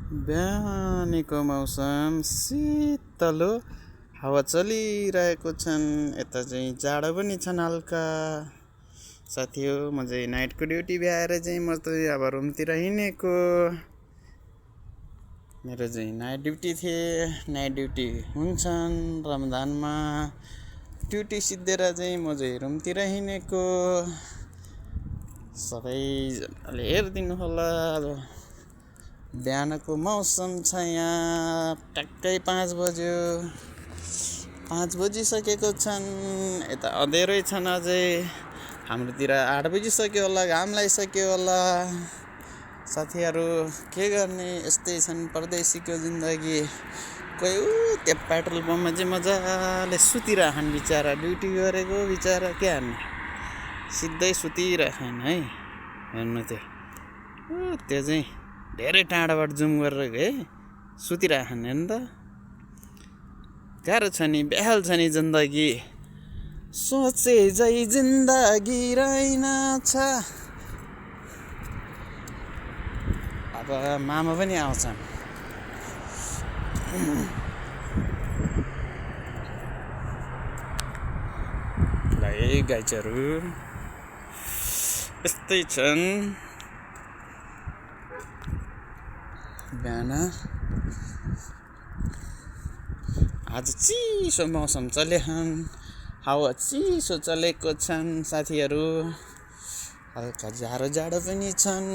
बिहानीको मौसम शीतल हो, हावा चलिरहेको छन्। यता चाहिँ जाडो पनि छन् हल्का। साथी हो, म चाहिँ नाइटको ड्युटी भ्याएर चाहिँ म त अब रुमतिर हिँडेको। मेरो चाहिँ नाइट ड्युटी थिए, नाइट ड्युटी हुन्छन् रमजानमा। ड्युटी सिद्धेर चाहिँ म चाहिँ रुमतिर हिँडेको। सबैजनाले हेरिदिनु होला। अब बिहानको मौसम छ यहाँ, ट्याक्कै 5 बज्यो। 5 बजिसकेको छन्। यता अँधेरै छन् अझै। हाम्रोतिर 8 बजिसक्यो होला, घाम लागिसक्यो होला। साथीहरू के गर्ने, यस्तै छन् परदेशीको जिन्दगी। कोही त्यो पेट्रोल पम्पमा चाहिँ मजाले सुतिरहन् बिचरा, ड्युटी गरेको बिचरा के हान्ने, सिधै सुतिरहन् है। हेर्नु त्यो चाहिँ धेरै टाढाबाट जुम गरेर है सुतिरहन्। हेर्नु त, गाह्रो छ नि, बेहाल छ नि जिन्दगी। सोचे झै जिन्दगी रहेनछ। अब मामा पनि आउँछन्। है गाइजहरू यस्तै छन्। बिहान आज चिसो मौसम चलेछन्, हावा चिसो चलेको छन् साथीहरू। हल्का जाडो जाडो पनि छन्।